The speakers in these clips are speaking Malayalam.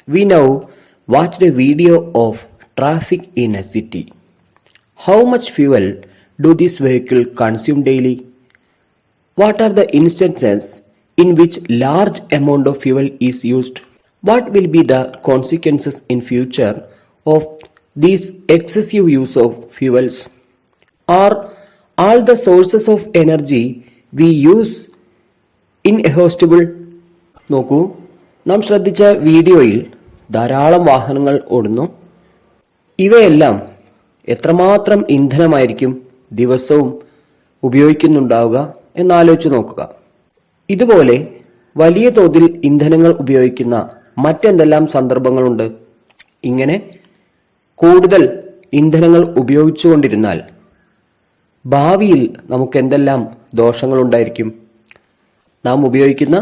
We now watched a video of traffic in a city. How much fuel do this vehicle consume daily? What are the instances in which large amount of fuel is used? What will be the consequences in future of this excessive use of fuels? Are all the sources of energy we use inexhaustible? നോക്കൂ, നാം ശ്രദ്ധിച്ച വീഡിയോയിൽ ധാരാളം വാഹനങ്ങൾ ഓടുന്നു. ഇവയെല്ലാം എത്രമാത്രം ഇന്ധനമായിരിക്കും ദിവസവും ഉപയോഗിക്കുന്നുണ്ടാവുക എന്നാലോചിച്ച് നോക്കുക. ഇതുപോലെ വലിയ തോതിൽ ഇന്ധനങ്ങൾ ഉപയോഗിക്കുന്ന മറ്റെന്തെല്ലാം സന്ദർഭങ്ങളുണ്ട്? ഇങ്ങനെ കൂടുതൽ ഇന്ധനങ്ങൾ ഉപയോഗിച്ചുകൊണ്ടിരുന്നാൽ ഭാവിയിൽ നമുക്ക് എന്തെല്ലാം ദോഷങ്ങളുണ്ടായിരിക്കും? നാം ഉപയോഗിക്കുന്ന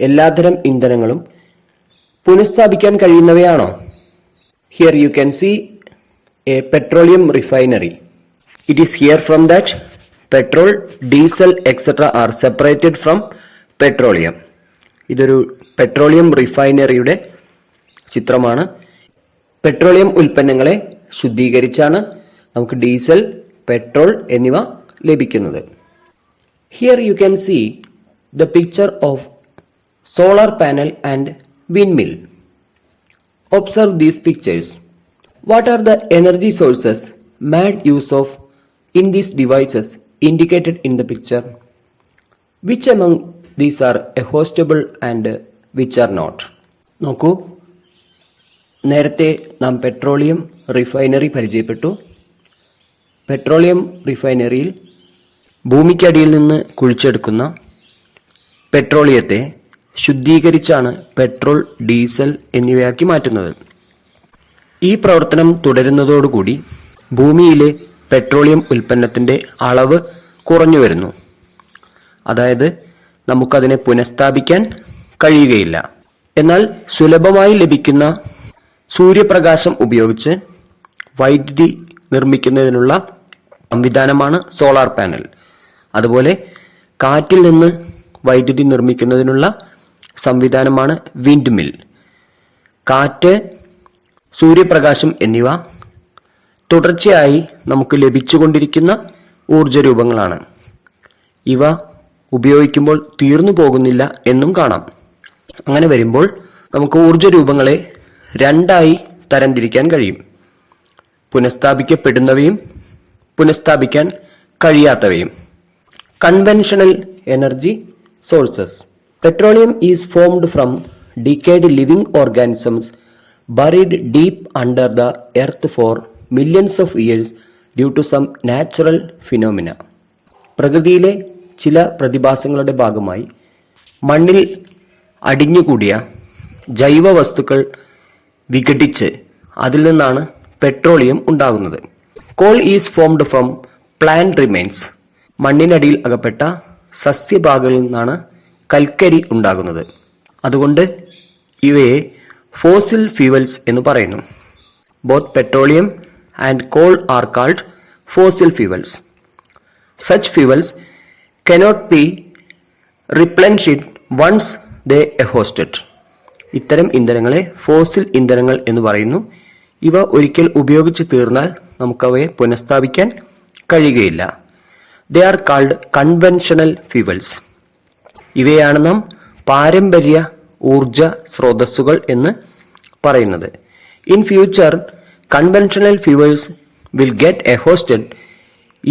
എല്ലാത്തരം ഇന്ധനങ്ങളും പുനഃസ്ഥാപിക്കാൻ കഴിയുന്നവയാണോ? Here you can see a petroleum refinery. It is here from that petrol, diesel, etc. are separated from petroleum. ഇതൊരു പെട്രോളിയം റിഫൈനറിയുടെ ചിത്രമാണ്. പെട്രോളിയം ഉൽപ്പന്നങ്ങളെ ശുദ്ധീകരിച്ചാണ് നമുക്ക് ഡീസൽ, പെട്രോൾ എന്നിവ ലഭിക്കുന്നത്. Here you can see the picture of solar panel and windmill. Observe these pictures. What are the energy sources made use of in these devices indicated in the picture? Which among these are exhaustible and which are not? നോക്കൂ, നേരത്തെ നാം പെട്രോളിയം റിഫൈനറി പരിചയപ്പെട്ടു. പെട്രോളിയം റിഫൈനറിയിൽ ഭൂമിക്കടിയിൽ നിന്ന് കുഴിച്ചെടുക്കുന്ന പെട്രോളിയത്തെ ശുദ്ധീകരിച്ചാണ് പെട്രോൾ, ഡീസൽ എന്നിവയാക്കി മാറ്റുന്നത്. ഈ പ്രവർത്തനം തുടരുന്നതോടുകൂടി ഭൂമിയിലെ പെട്രോളിയം ഉൽപ്പന്നത്തിന്റെ അളവ് കുറഞ്ഞു വരുന്നു. അതായത് നമുക്കതിനെ പുനഃസ്ഥാപിക്കാൻ കഴിയുകയില്ല. എന്നാൽ സുലഭമായി ലഭിക്കുന്ന സൂര്യപ്രകാശം ഉപയോഗിച്ച് വൈദ്യുതി നിർമ്മിക്കുന്നതിനുള്ള സംവിധാനമാണ് സോളാർ പാനൽ. അതുപോലെ കാറ്റിൽ നിന്ന് വൈദ്യുതി നിർമ്മിക്കുന്നതിനുള്ള സംവിധാനമാണ് വിൻഡ് മിൽ. കാറ്റ്, സൂര്യപ്രകാശം എന്നിവ തുടർച്ചയായി നമുക്ക് ലഭിച്ചുകൊണ്ടിരിക്കുന്ന ഊർജരൂപങ്ങളാണ്. ഇവ ഉപയോഗിക്കുമ്പോൾ തീർന്നു പോകുന്നില്ല എന്നും കാണാം. അങ്ങനെ വരുമ്പോൾ നമുക്ക് ഊർജരൂപങ്ങളെ രണ്ടായി തരംതിരിക്കാൻ കഴിയും: പുനഃസ്ഥാപിക്കപ്പെടുന്നവയും പുനഃസ്ഥാപിക്കാൻ കഴിയാത്തവയും. Conventional energy sources. Petroleum is formed from decayed living organisms buried deep under the earth for millions of years due to some natural phenomena. പ്രകൃതിയിലെ ചില പ്രതിഭാസങ്ങളുടെ ഭാഗമായി മണ്ണിൽ അടിഞ്ഞുകൂടിയ ജൈവ വസ്തുക്കൾ വിഘടിച്ച് അതിൽ നിന്നാണ് പെട്രോളിയം ഉണ്ടാകുന്നത്. Call is formed from plant remains. മണ്ണിനടിയിൽ അകപ്പെട്ട സസ്യഭാഗങ്ങളിൽ നിന്നാണ് കൽക്കരി ഉണ്ടാകുന്നത്. അതുകൊണ്ട് ഇവയെ ഫോസിൽ ഫ്യൂവൽസ് എന്ന് പറയുന്നു. Both petroleum and coal are called fossil fuels. Such fuels cannot be replenished once they exhausted. ഇത്തരം ഇന്ധനങ്ങളെ ഫോസിൽ ഇന്ധനങ്ങൾ എന്ന് പറയുന്നു. ഇവ ഒരിക്കൽ ഉപയോഗിച്ച് തീർന്നാൽ നമുക്കവയെ പുനഃസ്ഥാപിക്കാൻ കഴിയുകയില്ല. They are called conventional fuels. ഇവയാണ് നാം പാരമ്പര്യ ഊർജ സ്രോതസ്സുകൾ എന്ന് പറയുന്നത്. In future conventional fuels will get exhausted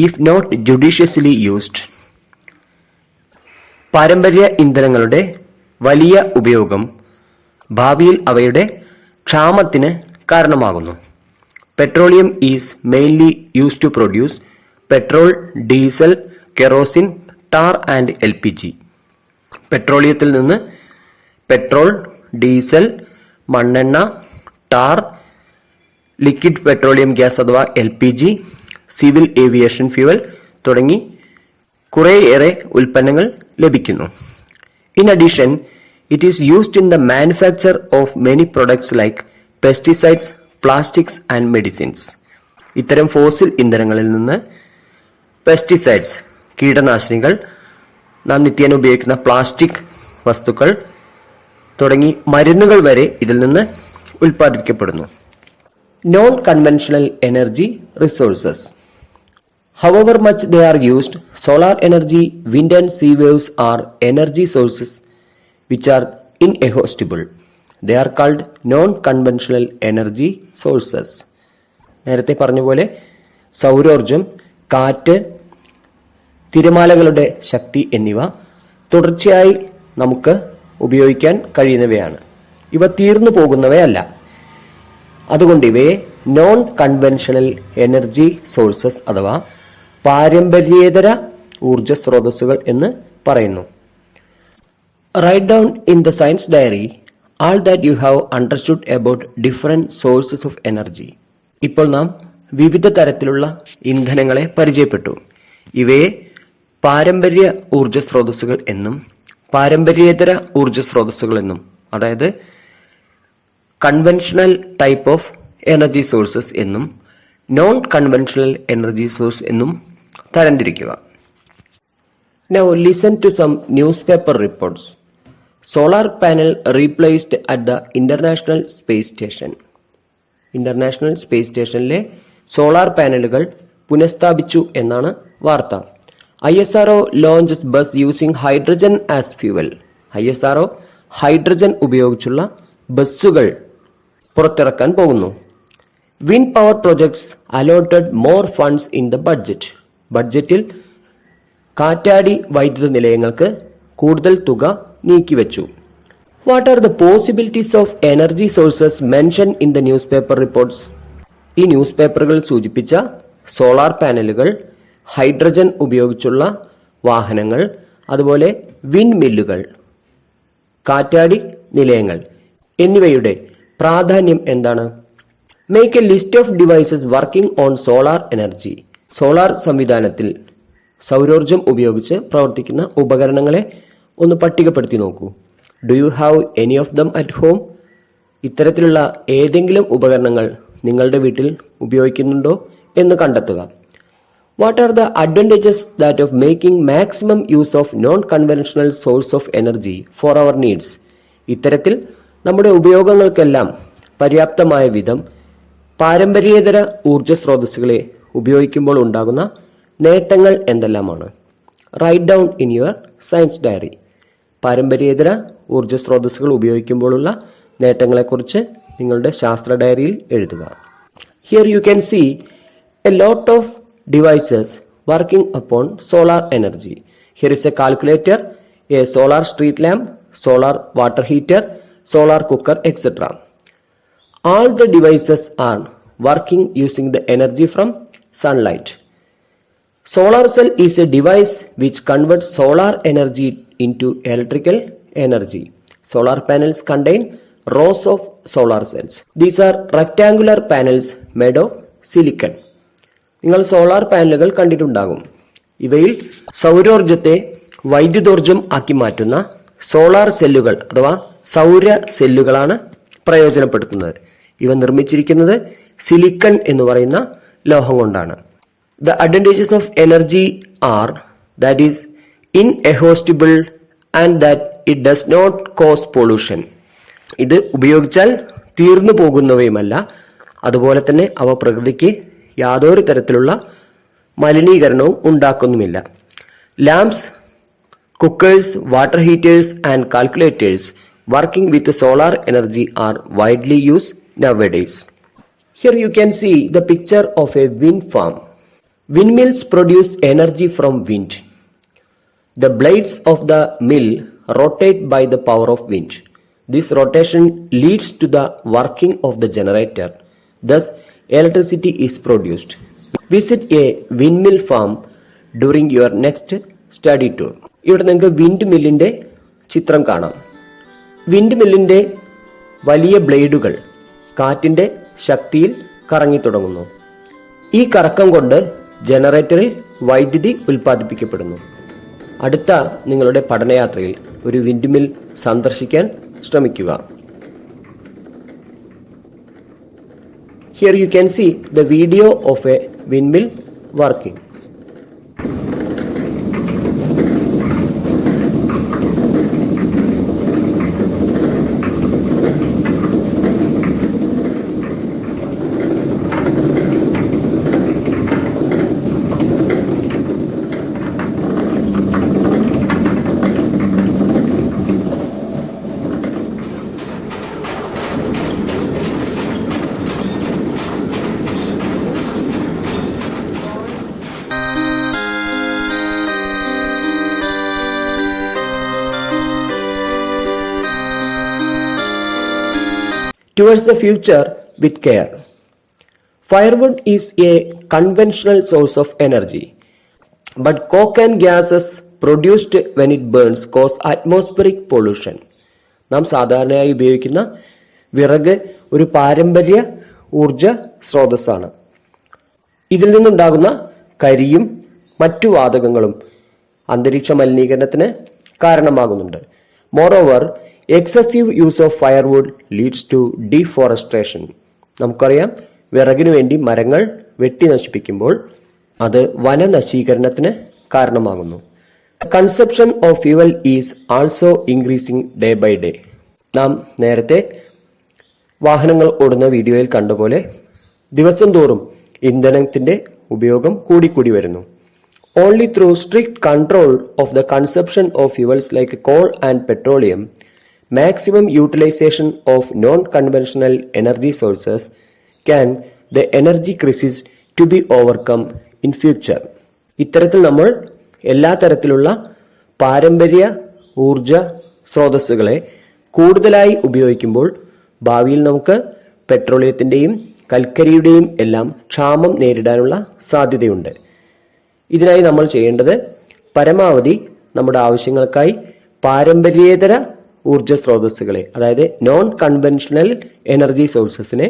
if not judiciously used. പാരമ്പര്യ ഇന്ധനങ്ങളുടെ വലിയ ഉപയോഗം ഭാവിയിൽ അവയുടെ ക്ഷാമത്തിന് കാരണമാകുന്നു. Petroleum is mainly used to produce petrol, diesel, kerosene, tar and LPG. പെട്രോളിയത്തിൽ നിന്ന് പെട്രോൾ, ഡീസൽ, മണ്ണെണ്ണ, ടാർ, ലിക്വിഡ് പെട്രോളിയം ഗ്യാസ് അഥവാ LPG, സിവിൽ ഏവിയേഷൻ ഫ്യൂവൽ തുടങ്ങി കുറേയേറെ ഉൽപ്പന്നങ്ങൾ ലഭിക്കുന്നു. In addition, it is used in the manufacture of many products like pesticides, plastics and medicines. ഇത്തരം ഫോസിൽ ഇന്ധനങ്ങളിൽ നിന്ന് പെസ്റ്റിസൈഡ്സ്, കീടനാശിനികൾ, നാം നിത്യേന ഉപയോഗിക്കുന്ന പ്ലാസ്റ്റിക് വസ്തുക്കൾ തുടങ്ങി മരുന്നുകൾ വരെ ഇതിൽ നിന്ന് ഉൽപ്പാദിപ്പിക്കപ്പെടുന്നു. Non conventional energy resources. However much they are used, solar energy, wind and sea waves are energy sources which are inexhaustible. They are called non-conventional energy sources. നേരത്തെ പറഞ്ഞ പോലെ സൗരോർജം, കാറ്റ്, തിരമാലകളുടെ ശക്തി എന്നിവ തുടർച്ചയായി നമുക്ക് ഉപയോഗിക്കാൻ കഴിയുന്നവയാണ്. ഇവ തീർന്നു പോകുന്നവയല്ല. അതുകൊണ്ട് ഇവയെ നോൺ കൺവെൻഷണൽ എനർജി സോഴ്സസ് അഥവാ പാരമ്പര്യേതര ഊർജ സ്രോതസ്സുകൾ എന്ന് പറയുന്നു. Write down in the science diary all that you have understood about different sources of energy. ഇപ്പോൾ നാം വിവിധ തരത്തിലുള്ള ഇന്ധനങ്ങളെ പരിചയപ്പെട്ടു. ഇവയെ പാരമ്പര്യ ഊർജ സ്രോതസ്സുകൾ എന്നും പാരമ്പര്യേതര ഊർജ സ്രോതസ്സുകൾ എന്നും, അതായത് conventional type of energy sources എന്നും നോൺ കൺവെൻഷണൽ എനർജി സോഴ്സ് എന്നും തരംതിരിക്കുക. Now listen to some newspaper reports. Solar panel replaced at the International Space Station. International space സ്റ്റേഷനിലെ സോളാർ പാനലുകൾ പുനഃസ്ഥാപിച്ചു എന്നാണ് വാർത്ത. ISRO launches bus using hydrogen as fuel. ISRO hydrogen ഉപയോഗിച്ചുള്ള ബസ്സുകൾ പുറത്തിറക്കാൻ പോകുന്നു. Wind power projects allotted more funds in the budget. ബഡ്ജറ്റിൽ കാറ്റാടി വൈദ്യുത നിലയങ്ങൾക്ക് കൂടുതൽ തുക നീക്കിവെച്ചു. What are the possibilities of energy sources mention in the news paper reports? ഈ ന്യൂസ് പേപ്പറുകൾ സൂചിപ്പിച്ച സോളാർ പാനലുകൾ, ഹൈഡ്രജൻ ഉപയോഗിച്ചുള്ള വാഹനങ്ങൾ, അതുപോലെ വിൻഡ് മില്ലുകൾ, കാറ്റാടി നിലയങ്ങൾ എന്നിവയുടെ പ്രാധാന്യം എന്താണ്? Make a list of devices working on solar energy. Solar സംവിധാനത്തിൽ സൗരോർജം ഉപയോഗിച്ച് പ്രവർത്തിക്കുന്ന ഉപകരണങ്ങളെ ഒന്ന് പട്ടികപ്പെടുത്തി നോക്കൂ. Do you have any of them at home? ഇത്തരത്തിലുള്ള ഏതെങ്കിലും ഉപകരണങ്ങൾ നിങ്ങളുടെ വീട്ടിൽ ഉപയോഗിക്കുന്നുണ്ടോ എന്ന് കണ്ടെത്തുക. What are the advantages that of making maximum use of non conventional source of energy for our needs? ഇത്തരത്തിൽ നമ്മുടെ ഉപയോഗങ്ങൾക്കെല്ലാം പര്യാപ്തമായ വിധം പാരമ്പര്യേതര ഊർജ സ്രോതസ്സുകളെ ഉപയോഗിക്കുമ്പോൾ ഉണ്ടാകുന്ന നേട്ടങ്ങൾ എന്തെല്ലാമാണ്? Write down in your science diary. പാരമ്പര്യേതര ഊർജ സ്രോതസ്സുകൾ ഉപയോഗിക്കുമ്പോഴുള്ള നേട്ടങ്ങളെക്കുറിച്ച് നിങ്ങളുടെ ശാസ്ത്ര ഡയറിയിൽ എഴുതുക. Here you can see a lot of devices working upon solar energy. Here is a calculator, a solar street lamp, solar water heater, solar cooker, etc. All the devices are working using the energy from sunlight. Solar cell is a device which converts solar energy into electrical energy. Solar panels contain rows of solar cells. These are rectangular panels made of silicon. നിങ്ങൾ സോളാർ പാനലുകൾ കണ്ടിട്ടുണ്ടാകും. ഇവയിൽ സൗരോർജത്തെ വൈദ്യുതോർജം ആക്കി മാറ്റുന്ന സോളാർ സെല്ലുകൾ അഥവാ സൗര സെല്ലുകളാണ് പ്രയോജനപ്പെടുത്തുന്നത്. ഇവ നിർമ്മിച്ചിരിക്കുന്നത് സിലിക്കൺ എന്ന് പറയുന്ന ലോഹം കൊണ്ടാണ്. The advantages of energy are that is inexhaustible and that it does not cause pollution. ഇത് ഉപയോഗിച്ചാൽ തീർന്നു പോകുന്നവയുമല്ല, അതുപോലെ തന്നെ അവ പ്രകൃതിക്ക് യാതൊരു തരത്തിലുള്ള മലിനീകരണവും ഉണ്ടാക്കുന്നുമില്ല. Lamps, cookers, water heaters and calculators working with solar energy are widely used nowadays. Here you can see the picture of a wind farm. Windmills produce energy from wind. The blades of the mill rotate by the power of wind. This rotation leads to the working of the generator. Thus, electricity is produced. Visit a windmill farm during your next study tour. ഇവിടെ നിങ്ങൾക്ക് വിൻഡ് മില്ലിന്റെ ചിത്രം കാണാം. വിൻഡ് മില്ലിന്റെ വലിയ ബ്ലേഡുകൾ കാറ്റിന്റെ ശക്തിയിൽ കറങ്ങി തുടങ്ങുന്നു. ഈ കറക്കം കൊണ്ട് ജനറേറ്ററിൽ വൈദ്യുതി ഉൽപ്പാദിപ്പിക്കപ്പെടുന്നു. അടുത്ത നിങ്ങളുടെ പഠനയാത്രയിൽ ഒരു വിൻഡ് മിൽ സന്ദർശിക്കാൻ ശ്രമിക്കുക. Here you can see the video of a windmill working. towards the future with care. Firewood is a conventional source of energy, but coke and gases produced when it burns cause atmospheric pollution. നാം സാധാരണയായി ഉപയോഗിക്കുന്ന വിറക് ഒരു പാരമ്പര്യ ഊർജ സ്രോതസ്സാണ്. ഇതിൽ നിന്നുണ്ടാകുന്ന കരിയും മറ്റു വാതകങ്ങളും അന്തരീക്ഷ മലിനീകരണത്തിന് കാരണമാകുന്നുണ്ട്. Moreover, excessive use of firewood leads to deforestation. നമുക്കറിയാം, വിറകിനു വേണ്ടി മരങ്ങൾ വെട്ടി നശിപ്പിക്കുമ്പോൾ അത് വനനശീകരണത്തിന് കാരണമാകുന്നു. Consumption of fuel is also increasing day by day. നാം നേരത്തെ വാഹനങ്ങൾ ഓടുന്ന വീഡിയോയിൽ കണ്ടപോലെ ദിവസം തോറും ഇന്ധനത്തിന്റെ ഉപയോഗം കൂടിക്കൂടി വരുന്നു. Only through strict control of the consumption of fuels like call and petroleum, maximum utilization of non-conventional energy sources can the energy crisis to be overcome in future. ഇത്തരത്തിൽ നമ്മൾ എല്ലാ തരത്തിലുള്ള പാരമ്പര്യ ഊർജ സ്രോതസ്സുകളെ കൂടുതലായി ഉപയോഗിക്കുമ്പോൾ ഭാവിയിൽ നമുക്ക് പെട്രോളിയത്തിന്റെയും കൽക്കരിയുടെയും എല്ലാം ക്ഷാമം നേരിടാനുള്ള സാധ്യതയുണ്ട്. ഇതിനായി നമ്മൾ ചെയ്യേണ്ടത് പരമാവധി നമ്മുടെ ആവശ്യങ്ങൾക്കായി പാരമ്പര്യേതര ഊർജ സ്രോതസ്സുകളെ, അതായത് നോൺ കൺവെൻഷണൽ എനർജി സോഴ്സസിനെ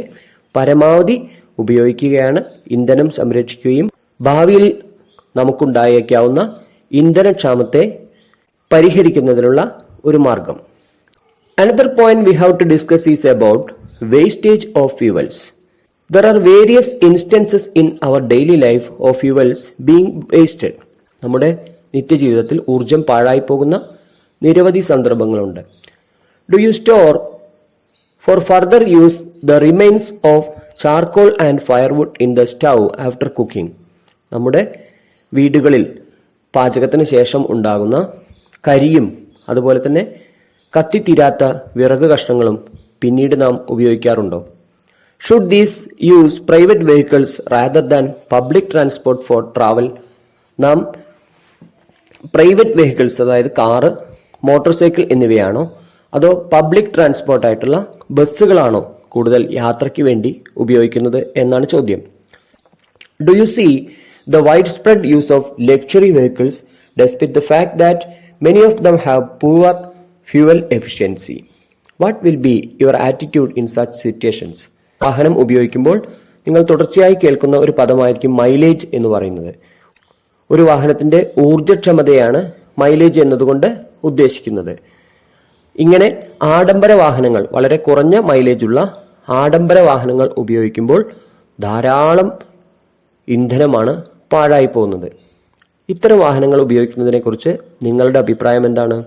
പരമാവധി ഉപയോഗിക്കുകയാണ്. ഇന്ധനം സംരക്ഷിക്കുകയും ഭാവിയിൽ നമുക്കുണ്ടായേക്കാവുന്ന ഇന്ധനക്ഷാമത്തെ പരിഹരിക്കുന്നതിനുള്ള ഒരു മാർഗം. Another point we have to discuss is about wastage of fuels. There are various instances in our daily life of fuels being wasted. നമ്മുടെ നിത്യജീവിതത്തിൽ ഊർജം പാഴായി പോകുന്ന നിരവധി സന്ദർഭങ്ങളുണ്ട്. Do you store for further use the remains of charcoal and firewood in the stove after cooking? നമ്മുടെ വീടുകളിൽ പാചകത്തിന് ശേഷം ഉണ്ടാകുന്ന കരിയും അതുപോലെ തന്നെ കത്തിത്തീരാത്ത വിറക് കഷ്ണങ്ങളും പിന്നീട് നാം ഉപയോഗിക്കാറുണ്ടോ? Should these use private vehicles rather than public transport for travel? നാം പ്രൈവറ്റ് വെഹിക്കിൾസ്, അതായത് കാറ്, മോട്ടോർ സൈക്കിൾ എന്നിവയാണോ അതോ പബ്ലിക് ട്രാൻസ്പോർട്ട് ആയിട്ടുള്ള ബസ്സുകളാണോ കൂടുതൽ യാത്രയ്ക്ക് വേണ്ടി ഉപയോഗിക്കുന്നത് എന്നാണ് ചോദ്യം. Do you see the wide spread use of luxury vehicles despite the fact that many of them have poor fuel efficiency? What will be your attitude in such situations? വാഹനം ഉപയോഗിക്കുമ്പോൾ നിങ്ങൾ തുടർച്ചയായി കേൾക്കുന്ന ഒരു പദമായിരിക്കും മൈലേജ് എന്ന് പറയുന്നത്. ഒരു വാഹനത്തിന്റെ ഊർജ്ജക്ഷമതയാണ് മൈലേജ് എന്നതുകൊണ്ട് ഉദ്ദേശിക്കുന്നത്. ഇങ്ങനെ ആഡംബര വാഹനങ്ങൾ, വളരെ കുറഞ്ഞ മൈലേജുള്ള ആഡംബര വാഹനങ്ങൾ ഉപയോഗിക്കുമ്പോൾ ധാരാളം ഇന്ധനമാണ് പാഴായി പോകുന്നത്. ഇത്തരം വാഹനങ്ങൾ ഉപയോഗിക്കുന്നതിനെ കുറിച്ച് നിങ്ങളുടെ അഭിപ്രായം എന്താണ്?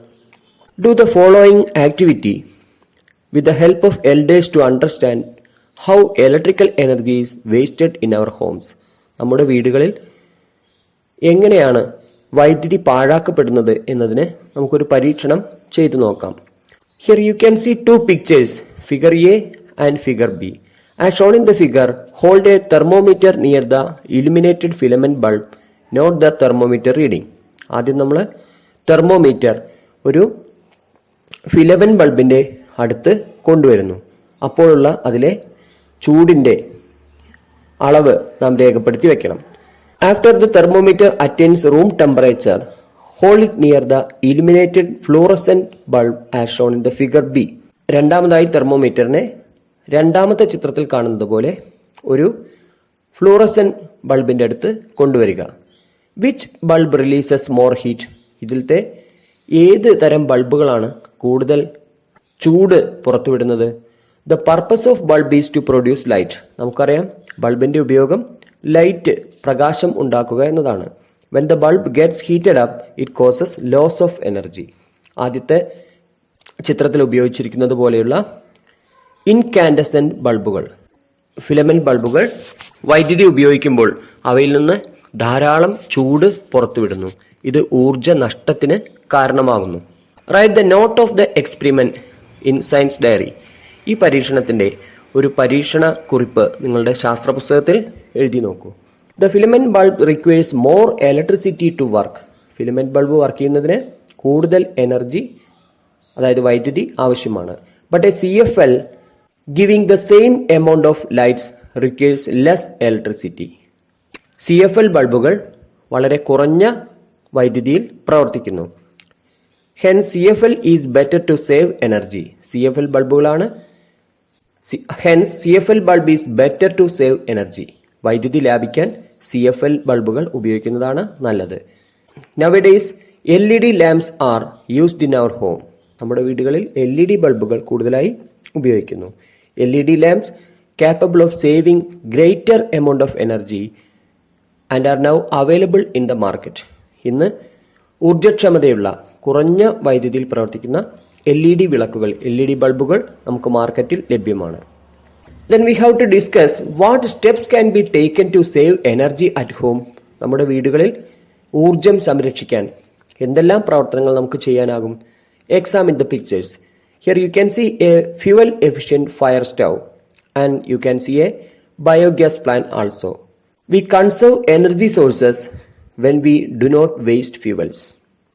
Do the following activity with the help of elders to understand how electrical energy is wasted in our homes. നമ്മുടെ വീടുകളിൽ എങ്ങനെയാണ് വൈദ്യുതി പാഴാക്കപ്പെടുന്നത് എന്നതിന് നമുക്കൊരു പരീക്ഷണം ചെയ്തു നോക്കാം. Here you can see two pictures, figure A and figure B. As shown in the figure, hold a thermometer near the illuminated filament bulb. Note the thermometer reading. ആദ്യം നമ്മൾ തെർമോമീറ്റർ ഒരു ഫിലമെന്റ് ബൾബിന്റെ അടുത്ത് കൊണ്ടുവരുന്നു. അപ്പോഴുള്ള അതിലെ ചൂടിന്റെ അളവ് നാം രേഖപ്പെടുത്തി വെക്കണം. After the thermometer attains room temperature, hold it near the illuminated fluorescent bulb as shown in the figure B. രണ്ടാമതായി തെർമോമീറ്ററിനെ രണ്ടാമത്തെ ചിത്രത്തിൽ കാണുന്നത് പോലെ ഒരു ഫ്ലൂറസെന്റ് ബൾബിന്റെ അടുത്ത് കൊണ്ടുവരിക. Which bulb releases more heat? ഇതിലത്തെ ഏത് തരം ബൾബുകളാണ് കൂടുതൽ ചൂട് പുറത്തുവിടുന്നത്? The purpose of bulb is to produce light. നമുക്കറിയാം, ബൾബിന്റെ ഉപയോഗം ലൈറ്റ്, പ്രകാശം ഉണ്ടാക്കുക എന്നതാണ്. When the bulb gets heated up it causes loss of energy. ആദ്യത്തെ ചിത്രത്തിൽ ഉപയോഗിച്ചിരിക്കുന്നത് പോലെയുള്ള ഇൻകാൻഡസെന്റ് ബൾബുകൾ, ഫിലമെന്റ് ബൾബുകൾ വൈദ്യുതി ഉപയോഗിക്കുമ്പോൾ അവയിൽ നിന്ന് ധാരാളം ചൂട് പുറത്തുവിടുന്നു. ഇത് ഊർജ നഷ്ടത്തിന് കാരണമാകുന്നു. Write the note of the experiment in science diary. ഈ പരീക്ഷണത്തിന്റെ ഒരു പരീക്ഷണ കുറിപ്പ് നിങ്ങളുടെ ശാസ്ത്ര പുസ്തകത്തിൽ എഴുതി നോക്കൂ. The filament bulb requires more electricity to work. Filament bulb work ചെയ്യുന്നതിന് കൂടുതൽ എനർജി, അതായത് വൈദ്യുതി ആവശ്യമാണ്. But a CFL Giving the same amount of lights requires less electricity. CFL ബൾബുകൾ വളരെ കുറഞ്ഞ വൈദ്യുതിയിൽ പ്രവർത്തിക്കുന്നു. Hence CFL is better to save energy. CFL ബൾബുകളാണ്. Hence CFL bulb is better to save energy. വൈദ്യുതി ലാഭിക്കാൻ CFL ബൾബുകൾ ഉപയോഗിക്കുന്നതാണ് നല്ലത്. Nowadays LED lamps are used in our home. നമ്മുടെ വീടുകളിൽ LED ബൾബുകൾ കൂടുതലായി ഉപയോഗിക്കുന്നു. LED lamps capable of saving greater amount of energy and are now available in the market. ഇന്ന് ഊർജ്ജക്ഷമതയുള്ള കുറഞ്ഞ വൈദ്യുതിയിൽ പ്രവർത്തിക്കുന്ന LED വിളക്കുകൾ, LED ബൾബുകൾ നമുക്ക് മാർക്കറ്റിൽ ലഭ്യമാണ്. Then we have to discuss what steps can be taken to save energy at home. നമ്മുടെ വീടുകളിൽ ഊർജ്ജം സംരക്ഷിക്കാൻ എന്തെല്ലാം പ്രവർത്തനങ്ങൾ നമുക്ക് ചെയ്യാനാകും? Examine the pictures. Here you can see a fuel efficient fire stove and you can see a biogas plant also. We conserve energy sources when we do not waste fuels.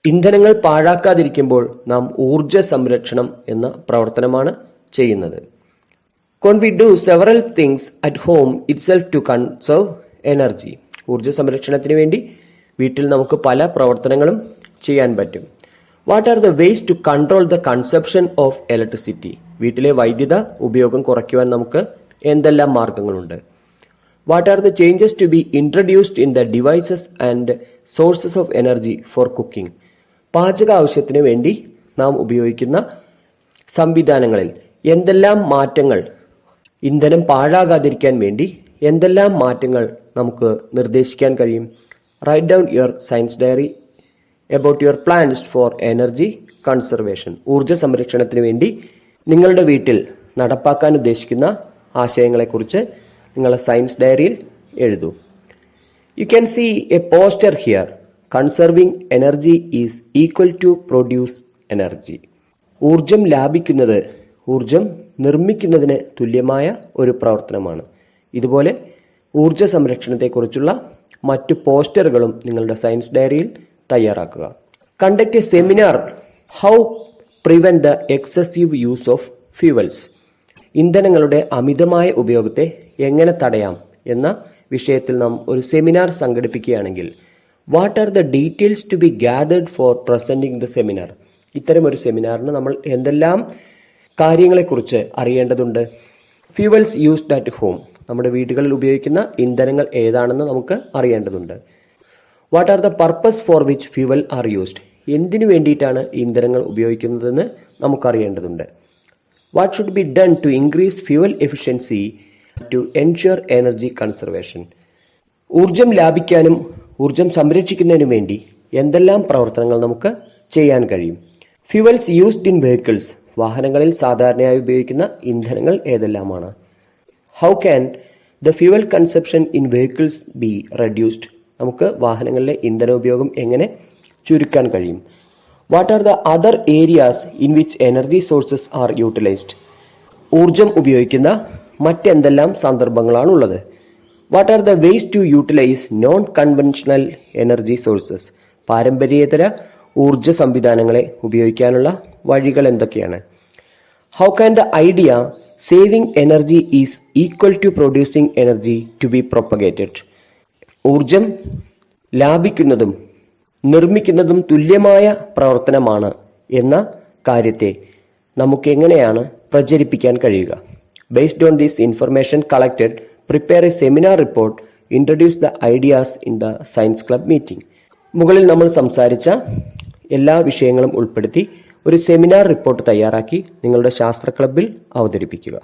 ഇന്ധനങ്ങൾ പാഴാക്കാതിരിക്കുമ്പോൾ നാം ഊർജ്ജ സംരക്ഷണം എന്ന പ്രവർത്തനമാണ് ചെയ്യുന്നത്. Can we do several things at home itself to conserve energy? ഊർജ്ജ സംരക്ഷണത്തിന് വേണ്ടി വീട്ടിൽ നമുക്ക് പല പ്രവർത്തനങ്ങളും ചെയ്യാൻ പറ്റും. What are the ways to control the consumption of electricity? വീട്ടിലെ വൈദ്യുത ഉപയോഗം കുറയ്ക്കുവാൻ നമുക്ക് എന്തെല്ലാം മാർഗങ്ങളുണ്ട്? What are the changes to be introduced in the devices and sources of energy for cooking? പാചക ആവശ്യത്തിന് വേണ്ടി നാം ഉപയോഗിക്കുന്ന സംവിധാനങ്ങളിൽ എന്തെല്ലാം മാറ്റങ്ങൾ, ഇന്ധനം പാഴാകാതിരിക്കാൻ വേണ്ടി എന്തെല്ലാം മാറ്റങ്ങൾ നമുക്ക് നിർദ്ദേശിക്കാൻ കഴിയും? Write down your science diary about your plans for energy conservation. ഊർജ്ജ സംരക്ഷണത്തിന് വേണ്ടി നിങ്ങളുടെ വീട്ടിൽ നടപ്പാക്കാൻ ഉദ്ദേശിക്കുന്ന ആശയങ്ങളെക്കുറിച്ച് നിങ്ങളുടെ സയൻസ് ഡയറിയിൽ എഴുതൂ. You can see a poster here. Conserving energy is equal to produce energy. ഊർജ്ജം ലാഭിക്കുന്നത് ഊർജ്ജം നിർമ്മിക്കുന്നതിന് തുല്യമായ ഒരു പ്രവർത്തനമാണ്. ഇതുപോലെ ഊർജ്ജ സംരക്ഷണത്തെക്കുറിച്ചുള്ള മറ്റു പോസ്റ്ററുകളും നിങ്ങളുടെ സയൻസ് ഡയറിയിൽ തയ്യാറാക്കുക. Conduct a seminar how prevent the excessive use of fuels. ഇന്ധനങ്ങളുടെ അമിതമായ ഉപയോഗത്തെ എങ്ങനെ തടയാം എന്ന വിഷയത്തിൽ നാം ഒരു സെമിനാർ സംഘടിപ്പിക്കുകയാണെങ്കിൽ what are the details to be gathered for presenting the seminar. ഇത്തരം ഒരു സെമിനാറിന് നമ്മൾ എന്തെല്ലാം കാര്യങ്ങളെക്കുറിച്ച് അറിയേണ്ടതുണ്ട്? Fuels used at home. നമ്മുടെ വീടുകളിൽ ഉപയോഗിക്കുന്ന ഇന്ധനങ്ങൾ ഏതാണെന്ന് നമുക്ക് അറിയേണ്ടതുണ്ട്. What are the purpose for which fuel are used. എന്തിനു വേണ്ടിയിട്ടാണ് ഇന്ധനങ്ങൾ ഉപയോഗിക്കുന്നതെന്ന് നമുക്കറിയേണ്ടതുണ്ട്. What should be done to increase fuel efficiency to ensure energy conservation. ഊർജം ലാഭിക്കാനും ഊർജം സംരക്ഷിക്കുന്നതിനും വേണ്ടി എന്തെല്ലാം പ്രവർത്തനങ്ങൾ നമുക്ക് ചെയ്യാൻ കഴിയും? Fuels used in vehicles. വാഹനങ്ങളിൽ സാധാരണയായി ഉപയോഗിക്കുന്ന ഇന്ധനങ്ങൾ ഏതെല്ലാമാണ്? How can the fuel consumption in vehicles be reduced. നമുക്ക് വാഹനങ്ങളിലെ ഇന്ധന ഉപയോഗം എങ്ങനെ ചുരുക്കാൻ കഴിയും? What are the other areas in which energy sources are utilised. ഊർജം ഉപയോഗിക്കുന്ന മറ്റെന്തെല്ലാം സന്ദർഭങ്ങളാണുള്ളത്? What are the ways to utilise non conventional energy sources. പാരമ്പര്യേതര ഊർജ സംവിധാനങ്ങളെ ഉപയോഗിക്കാനുള്ള വഴികൾ എന്തൊക്കെയാണ്? How can the idea saving energy is equal to producing energy to be propagated. ഊർജം ലാഭിക്കുന്നതും നിർമ്മിക്കുന്നതും തുല്യമായ പ്രവർത്തനമാണ് എന്ന കാര്യത്തെ നമുക്കെങ്ങനെയാണ് പ്രചരിപ്പിക്കാൻ കഴിയുക? Based on this information collected, prepare A seminar report, introduce the ideas in the science club meeting. മുകളിൽ നമ്മൾ സംസാരിച്ച എല്ലാ വിഷയങ്ങളും ഉൾപ്പെടുത്തി ഒരു സെമിനാർ റിപ്പോർട്ട് തയ്യാറാക്കി നിങ്ങളുടെ ശാസ്ത്ര ക്ലബ്ബിൽ അവതരിപ്പിക്കുക.